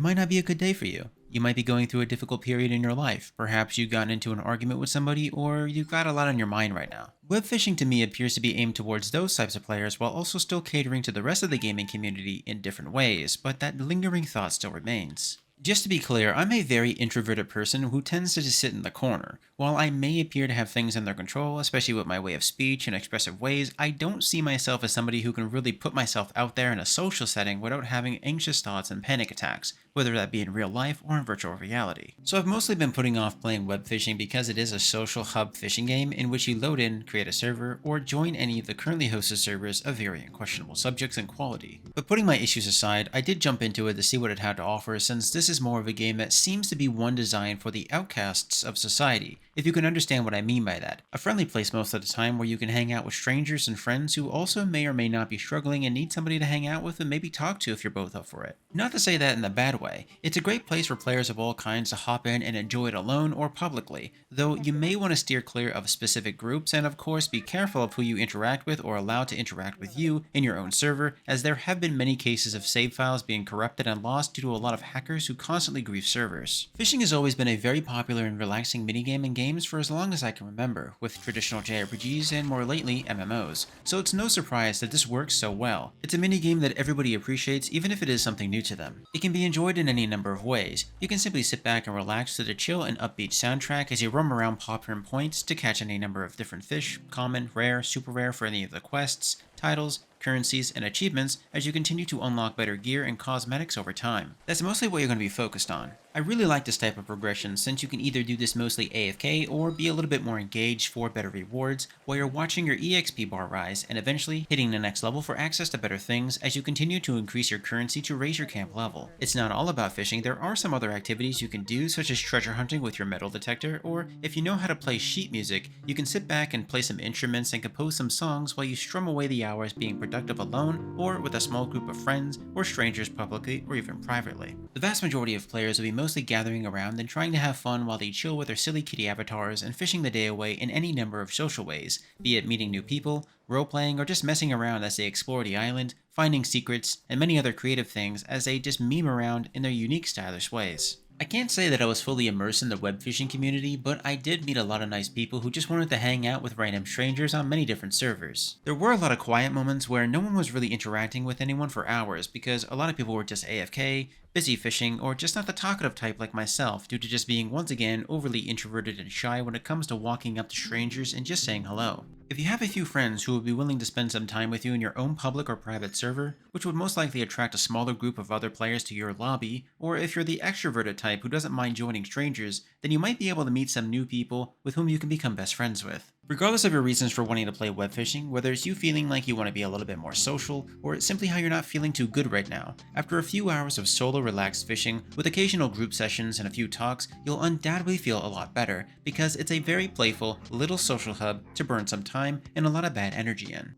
might not be a good day for you. You might be going through a difficult period in your life. Perhaps you got into an argument with somebody, or you've got a lot on your mind right now. Web fishing to me appears to be aimed towards those types of players while also still catering to the rest of the gaming community in different ways, but that lingering thought still remains. Just to be clear, I'm a very introverted person who tends to just sit in the corner. While I may appear to have things under control, especially with my way of speech and expressive ways, I don't see myself as somebody who can really put myself out there in a social setting without having anxious thoughts and panic attacks, whether that be in real life or in virtual reality. So I've mostly been putting off playing web fishing because it is a social hub fishing game in which you load in, create a server, or join any of the currently hosted servers of varying questionable subjects and quality. But putting my issues aside, I did jump into it to see what it had to offer, since this is more of a game that seems to be one designed for the outcasts of society, if you can understand what I mean by that. A friendly place most of the time where you can hang out with strangers and friends who also may or may not be struggling and need somebody to hang out with and maybe talk to if you're both up for it. Not to say that in a bad way, it's a great place for players of all kinds to hop in and enjoy it alone or publicly, though you may want to steer clear of specific groups and of course be careful of who you interact with or allow to interact with you in your own server, as there have been many cases of save files being corrupted and lost due to a lot of hackers who constantly grief servers. Fishing has always been a very popular and relaxing minigame in games for as long as I can remember, with traditional JRPGs and more lately MMOs, so it's no surprise that this works so well. It's a minigame that everybody appreciates even if it is something new to them. It can be enjoyed in any number of ways. You can simply sit back and relax to the chill and upbeat soundtrack as you roam around popping points to catch any number of different fish, common, rare, super rare for any of the quests, titles, currencies, and achievements as you continue to unlock better gear and cosmetics over time. That's mostly what you're going to be focused on. I really like this type of progression since you can either do this mostly AFK or be a little bit more engaged for better rewards while you're watching your EXP bar rise and eventually hitting the next level for access to better things as you continue to increase your currency to raise your camp level. It's not all about fishing, there are some other activities you can do such as treasure hunting with your metal detector, or if you know how to play sheet music, you can sit back and play some instruments and compose some songs while you strum away the hours being productive alone or with a small group of friends or strangers publicly or even privately. The vast majority of players will be mostly gathering around and trying to have fun while they chill with their silly kitty avatars and fishing the day away in any number of social ways, be it meeting new people, role-playing, or just messing around as they explore the island, finding secrets, and many other creative things as they just meme around in their unique stylish ways. I can't say that I was fully immersed in the web fishing community, but I did meet a lot of nice people who just wanted to hang out with random strangers on many different servers. There were a lot of quiet moments where no one was really interacting with anyone for hours because a lot of people were just AFK, busy fishing, or just not the talkative type like myself due to just being once again overly introverted and shy when it comes to walking up to strangers and just saying hello. If you have a few friends who would be willing to spend some time with you in your own public or private server, which would most likely attract a smaller group of other players to your lobby, or if you're the extroverted type who doesn't mind joining strangers, then you might be able to meet some new people with whom you can become best friends with. Regardless of your reasons for wanting to play web fishing, whether it's you feeling like you want to be a little bit more social, or it's simply how you're not feeling too good right now, after a few hours of solo relaxed fishing, with occasional group sessions and a few talks, you'll undoubtedly feel a lot better, because it's a very playful, little social hub to burn some time and a lot of bad energy in.